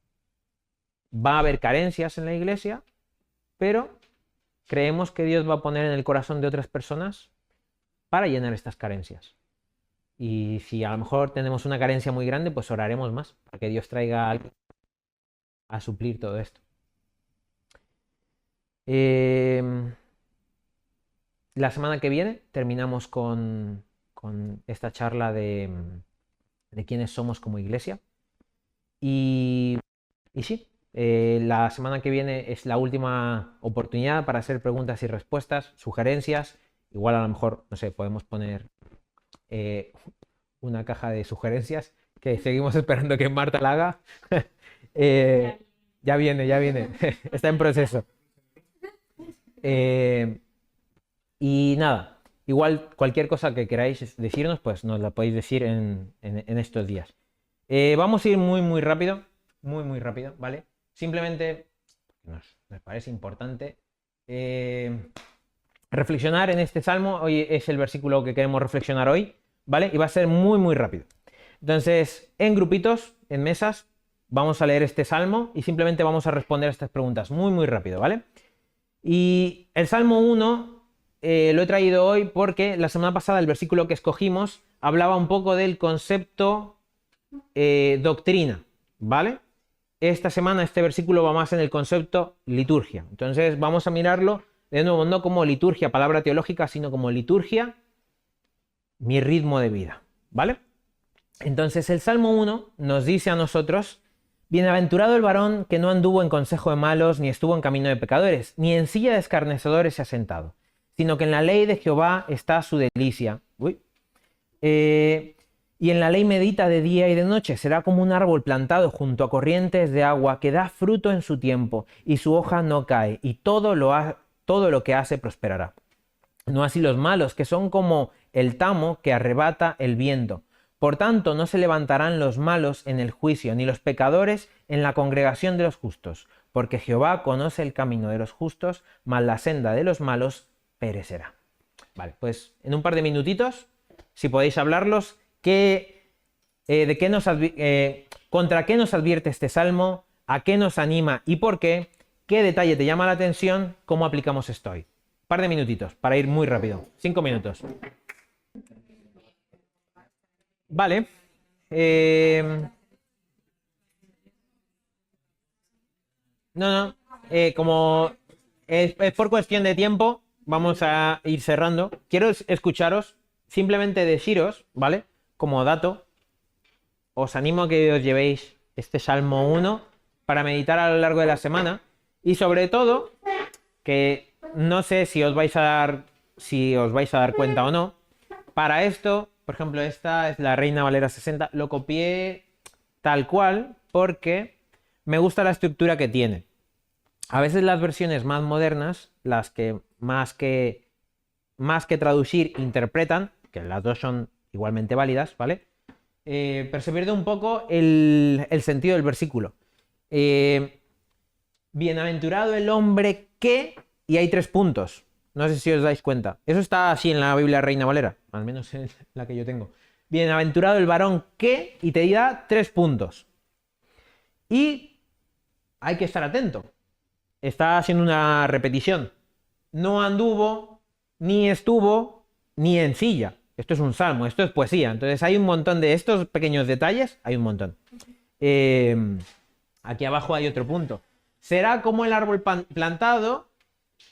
Va a haber carencias en la iglesia, pero creemos que Dios va a poner en el corazón de otras personas para llenar estas carencias. Y si a lo mejor tenemos una carencia muy grande, pues oraremos más para que Dios traiga algo a suplir todo esto. La semana que viene terminamos con esta charla de quiénes somos como iglesia. Y sí, la semana que viene es la última oportunidad para hacer preguntas y respuestas, sugerencias. Igual a lo mejor, no sé, podemos poner una caja de sugerencias que seguimos esperando que Marta la haga. Ya viene, está en proceso. Y nada, igual cualquier cosa que queráis decirnos, pues nos la podéis decir en estos días. Vamos a ir muy rápido, muy rápido, ¿vale? Simplemente nos parece importante reflexionar en este salmo. Hoy es el versículo que queremos reflexionar hoy, ¿vale? Y va a ser muy rápido. Entonces, en grupitos, en mesas, vamos a leer este salmo y simplemente vamos a responder a estas preguntas muy rápido, ¿vale? Y el Salmo 1 lo he traído hoy porque la semana pasada el versículo que escogimos hablaba un poco del concepto doctrina, ¿vale? Esta semana este versículo va más en el concepto liturgia. Entonces vamos a mirarlo de nuevo, no como liturgia, palabra teológica, sino como liturgia, mi ritmo de vida, ¿vale? Entonces el Salmo 1 nos dice a nosotros: bienaventurado el varón que no anduvo en consejo de malos, ni estuvo en camino de pecadores, ni en silla de escarnecedores se ha sentado, sino que en la ley de Jehová está su delicia. Y en la ley medita de día y de noche. Será como un árbol plantado junto a corrientes de agua, que da fruto en su tiempo, y su hoja no cae, y todo lo que hace prosperará. No así los malos, que son como el tamo que arrebata el viento. Por tanto, no se levantarán los malos en el juicio, ni los pecadores en la congregación de los justos, porque Jehová conoce el camino de los justos, mas la senda de los malos perecerá. Vale, pues en un par de minutitos, si podéis hablarlos, contra qué nos advierte este salmo, a qué nos anima y por qué, ¿Qué detalle te llama la atención? ¿Cómo aplicamos esto hoy? Un par de minutitos, para ir muy rápido. 5 minutos. Vale. No. Como es por cuestión de tiempo, vamos a ir cerrando. Quiero escucharos, simplemente deciros, ¿vale? Como dato, os animo a que os llevéis este Salmo 1 para meditar a lo largo de la semana. Y sobre todo, que no sé si os vais a dar cuenta o no. Para esto, por ejemplo, esta es la Reina Valera 60. Lo copié tal cual porque me gusta la estructura que tiene. A veces las versiones más modernas, las que más que traducir, interpretan, que las dos son igualmente válidas, ¿vale? Pero se pierde un poco el sentido del versículo. Bienaventurado el hombre que... Y hay 3 puntos. No sé si os dais cuenta. Eso está así en la Biblia Reina Valera, al menos en la que yo tengo. Bienaventurado el varón que... Y te da 3 puntos. Y hay que estar atento. Está haciendo una repetición. No anduvo, ni estuvo, ni en silla. Esto es un salmo, esto es poesía. Entonces hay un montón de estos pequeños detalles, hay un montón. Aquí abajo hay otro punto. Será como el árbol plantado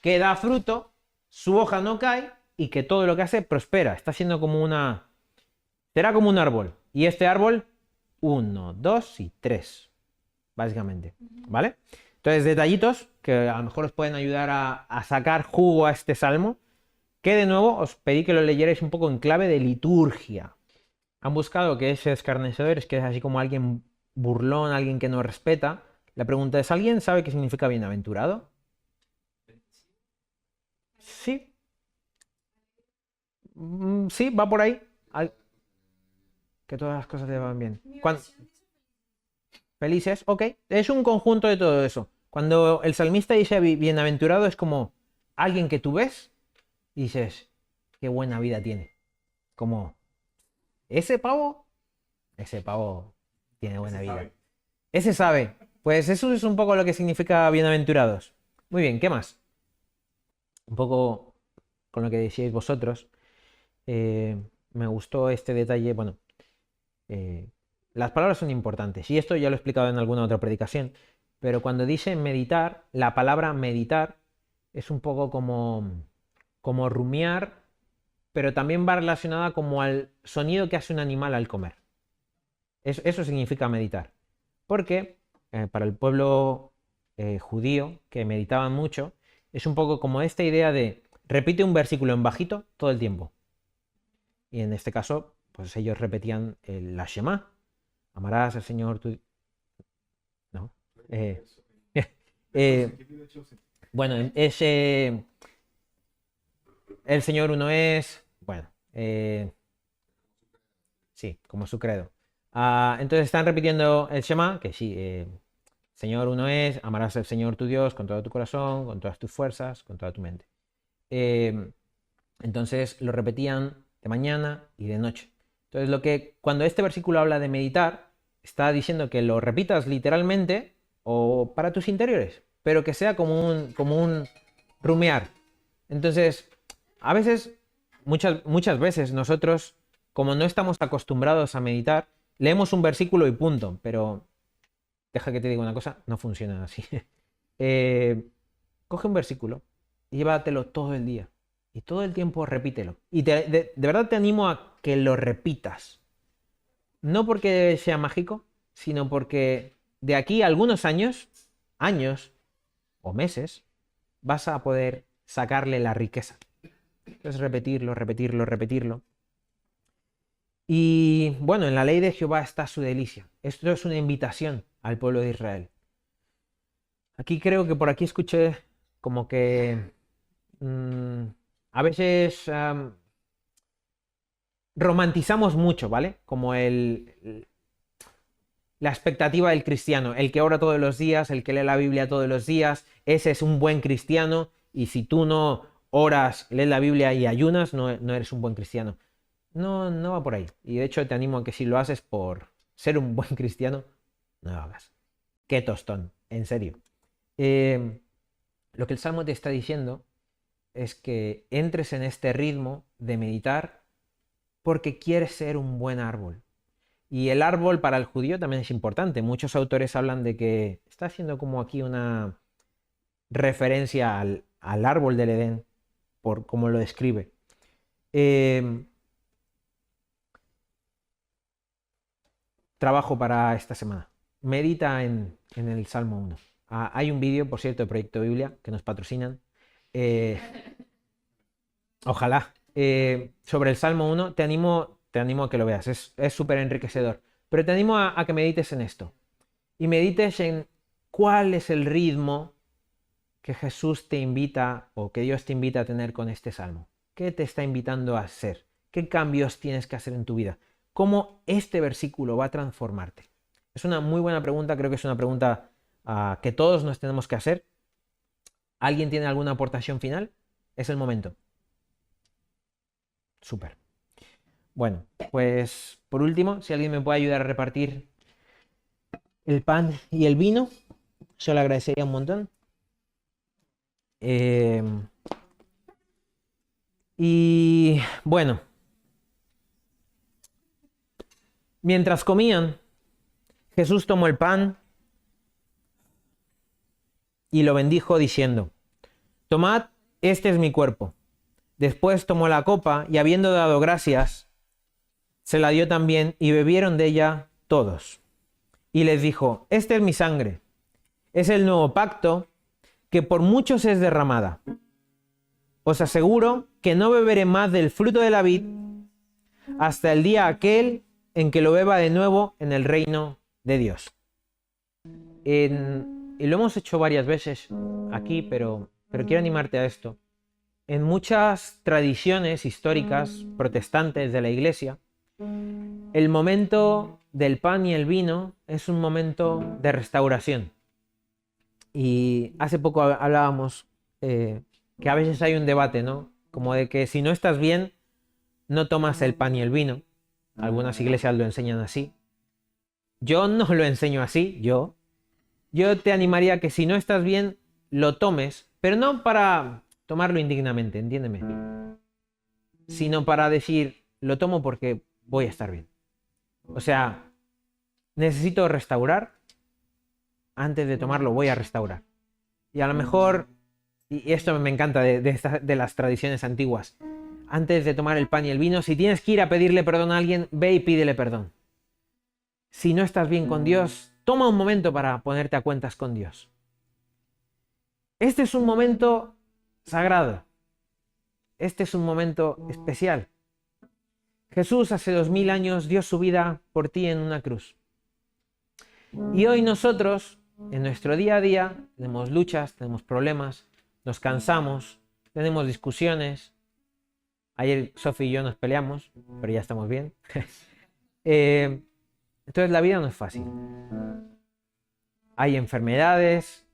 que da fruto, su hoja no cae y que todo lo que hace prospera. Está siendo como una... Será como un árbol. Y este árbol, 1, 2 y 3, básicamente. ¿Vale? Entonces, detallitos que a lo mejor os pueden ayudar a sacar jugo a este salmo, que de nuevo os pedí que lo leyerais un poco en clave de liturgia. Han buscado que es escarnecedor, que es así como alguien burlón, alguien que no respeta. La pregunta es, ¿alguien sabe qué significa bienaventurado? Sí. Sí, va por ahí. Que todas las cosas te van bien. Felices, ok. Es un conjunto de todo eso. Cuando el salmista dice bienaventurado es como alguien que tú ves y dices, qué buena vida tiene. Como, ese pavo tiene buena vida. Ese sabe. Pues eso es un poco lo que significa bienaventurados. Muy bien, ¿qué más? Un poco con lo que decíais vosotros. Me gustó este detalle. Bueno, las palabras son importantes. Y esto ya lo he explicado en alguna otra predicación. Pero cuando dice meditar, la palabra meditar es un poco como rumiar, pero también va relacionada como al sonido que hace un animal al comer. Eso significa meditar. Porque para el pueblo judío, que meditaban mucho, es un poco como esta idea de repite un versículo en bajito todo el tiempo. Y en este caso, pues ellos repetían la Shema. Amarás al Señor tu... ¿No? Bueno, es... el Señor uno es... Bueno, sí, como su credo. Entonces están repitiendo el Shema, que sí, Señor uno es, amarás al Señor tu Dios con todo tu corazón, con todas tus fuerzas, con toda tu mente. Entonces lo repetían de mañana y de noche. Entonces cuando este versículo habla de meditar, está diciendo que lo repitas literalmente o para tus interiores, pero que sea como un rumiar. Entonces, a veces, muchas veces nosotros, como no estamos acostumbrados a meditar, leemos un versículo y punto, pero deja que te diga una cosa, no funciona así. Coge un versículo y llévatelo todo el día. Y todo el tiempo repítelo. Y de verdad te animo a que lo repitas. No porque sea mágico, sino porque de aquí a algunos años o meses, vas a poder sacarle la riqueza. Entonces repetirlo, repetirlo, repetirlo. Y bueno, en la ley de Jehová está su delicia. Esto es una invitación al pueblo de Israel. Aquí creo que por aquí escuché como que a veces romantizamos mucho, ¿vale? Como la expectativa del cristiano, el que ora todos los días, el que lee la Biblia todos los días, ese es un buen cristiano, y si tú no oras, lees la Biblia y ayunas, no eres un buen cristiano. No va por ahí. Y de hecho te animo a que si lo haces por ser un buen cristiano, no lo hagas. Qué tostón, en serio. Lo que el Salmo te está diciendo es que entres en este ritmo de meditar porque quieres ser un buen árbol. Y el árbol para el judío también es importante. Muchos autores hablan de que está haciendo como aquí una referencia al árbol del Edén, por cómo lo describe. Trabajo para esta semana. Medita en el Salmo 1. Hay un vídeo, por cierto, de Proyecto Biblia, que nos patrocinan. Ojalá. Sobre el Salmo 1, te animo a que lo veas. Es súper enriquecedor. Pero te animo a que medites en esto. Y medites en cuál es el ritmo que Jesús te invita o que Dios te invita a tener con este Salmo. ¿Qué te está invitando a hacer? ¿Qué cambios tienes que hacer en tu vida? ¿Cómo este versículo va a transformarte? Es una muy buena pregunta. Creo que es una pregunta que todos nos tenemos que hacer. ¿Alguien tiene alguna aportación final? Es el momento. Súper. Bueno, pues por último, si alguien me puede ayudar a repartir el pan y el vino, yo le agradecería un montón. Y bueno, mientras comían, Jesús tomó el pan y lo bendijo diciendo: tomad, este es mi cuerpo. Después tomó la copa y habiendo dado gracias, se la dio también y bebieron de ella todos. Y les dijo: esta es mi sangre, es el nuevo pacto que por muchos es derramada. Os aseguro que no beberé más del fruto de la vid hasta el día aquel en que lo beba de nuevo en el reino de Dios. Y lo hemos hecho varias veces aquí, pero quiero animarte a esto. En muchas tradiciones históricas protestantes de la Iglesia, el momento del pan y el vino es un momento de restauración. Y hace poco hablábamos que a veces hay un debate, ¿no? Como de que si no estás bien, no tomas el pan y el vino. Algunas iglesias lo enseñan así. Yo no lo enseño así, yo te animaría a que si no estás bien, lo tomes, pero no para tomarlo indignamente, entiéndeme, sino para decir, lo tomo porque voy a estar bien. O sea, necesito restaurar, antes de tomarlo voy a restaurar. Y a lo mejor, y esto me encanta de las tradiciones antiguas, antes de tomar el pan y el vino, si tienes que ir a pedirle perdón a alguien, ve y pídele perdón. Si no estás bien con Dios, toma un momento para ponerte a cuentas con Dios. Este es un momento sagrado. Este es un momento especial. Jesús hace 2000 años dio su vida por ti en una cruz. Y hoy nosotros, en nuestro día a día, tenemos luchas, tenemos problemas, nos cansamos, tenemos discusiones. Ayer Sofi y yo nos peleamos, pero ya estamos bien. Entonces la vida no es fácil. Hay enfermedades,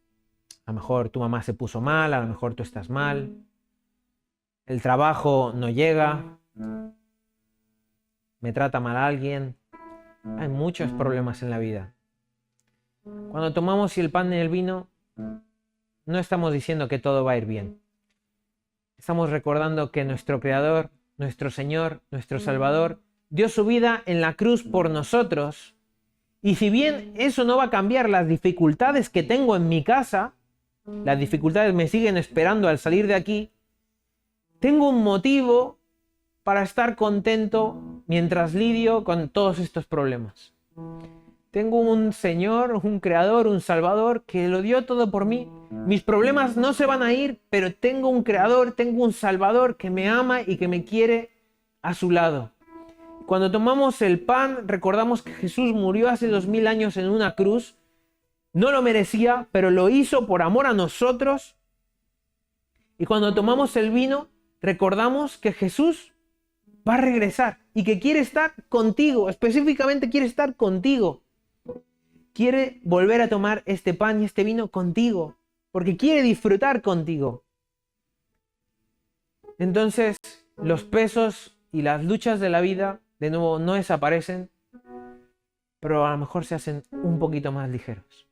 a lo mejor tu mamá se puso mal, a lo mejor tú estás mal. El trabajo no llega. Me trata mal alguien. Hay muchos problemas en la vida. Cuando tomamos el pan y el vino, no estamos diciendo que todo va a ir bien. Estamos recordando que nuestro Creador, nuestro Señor, nuestro Salvador, dio su vida en la cruz por nosotros. Y si bien eso no va a cambiar las dificultades que tengo en mi casa, las dificultades me siguen esperando al salir de aquí, tengo un motivo para estar contento mientras lidio con todos estos problemas. Tengo un Señor, un Creador, un Salvador que lo dio todo por mí. Mis problemas no se van a ir, pero tengo un Creador, tengo un Salvador que me ama y que me quiere a su lado. Cuando tomamos el pan, recordamos que Jesús murió hace 2000 años en una cruz. No lo merecía, pero lo hizo por amor a nosotros. Y cuando tomamos el vino, recordamos que Jesús va a regresar y que quiere estar contigo, específicamente quiere estar contigo. Quiere volver a tomar este pan y este vino contigo, porque quiere disfrutar contigo. Entonces, los pesos y las luchas de la vida, de nuevo, no desaparecen, pero a lo mejor se hacen un poquito más ligeros.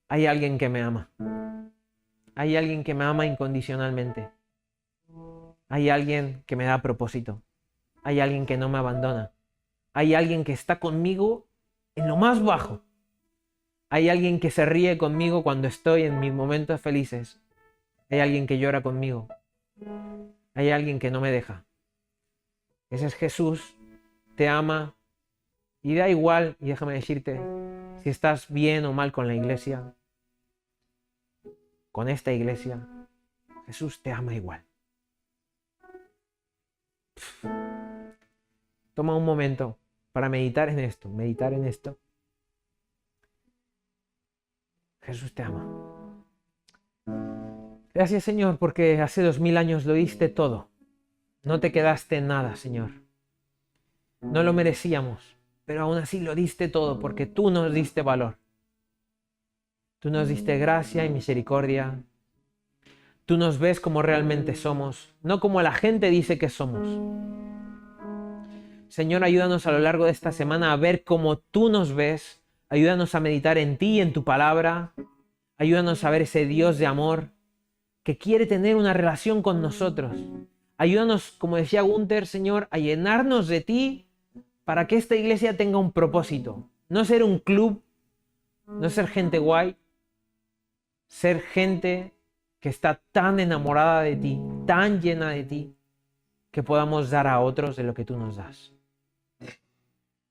Hay alguien que me ama. Hay alguien que me ama incondicionalmente. Hay alguien que me da propósito. Hay alguien que no me abandona. Hay alguien que está conmigo en lo más bajo. Hay alguien que se ríe conmigo cuando estoy en mis momentos felices. Hay alguien que llora conmigo. Hay alguien que no me deja. Ese es Jesús. Te ama. Y da igual, y déjame decirte, si estás bien o mal con la iglesia, con esta iglesia, Jesús te ama igual. Toma un momento para meditar en esto, meditar en esto. Jesús te ama. Gracias, Señor, porque hace 2000 años lo diste todo. No te quedaste en nada, Señor. No lo merecíamos, pero aún así lo diste todo porque tú nos diste valor. Tú nos diste gracia y misericordia. Tú nos ves como realmente somos, no como la gente dice que somos. Señor, ayúdanos a lo largo de esta semana a ver cómo tú nos ves. Ayúdanos a meditar en ti y en tu palabra. Ayúdanos a ver ese Dios de amor que quiere tener una relación con nosotros. Ayúdanos, como decía Gunther, Señor, a llenarnos de ti para que esta iglesia tenga un propósito. No ser un club, no ser gente guay, ser gente que está tan enamorada de ti, tan llena de ti, que podamos dar a otros de lo que tú nos das.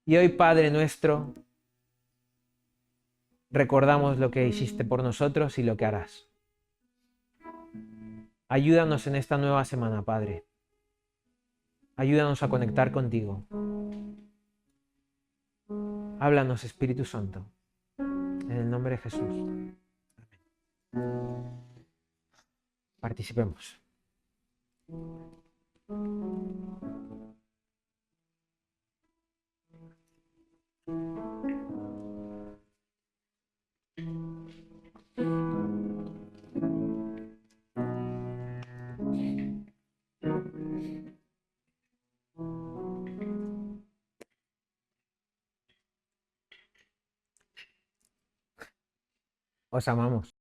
Y hoy, Padre nuestro, recordamos lo que hiciste por nosotros y lo que harás. Ayúdanos en esta nueva semana, Padre. Ayúdanos a conectar contigo. Háblanos, Espíritu Santo. En el nombre de Jesús. Amén. Participemos. Os amamos.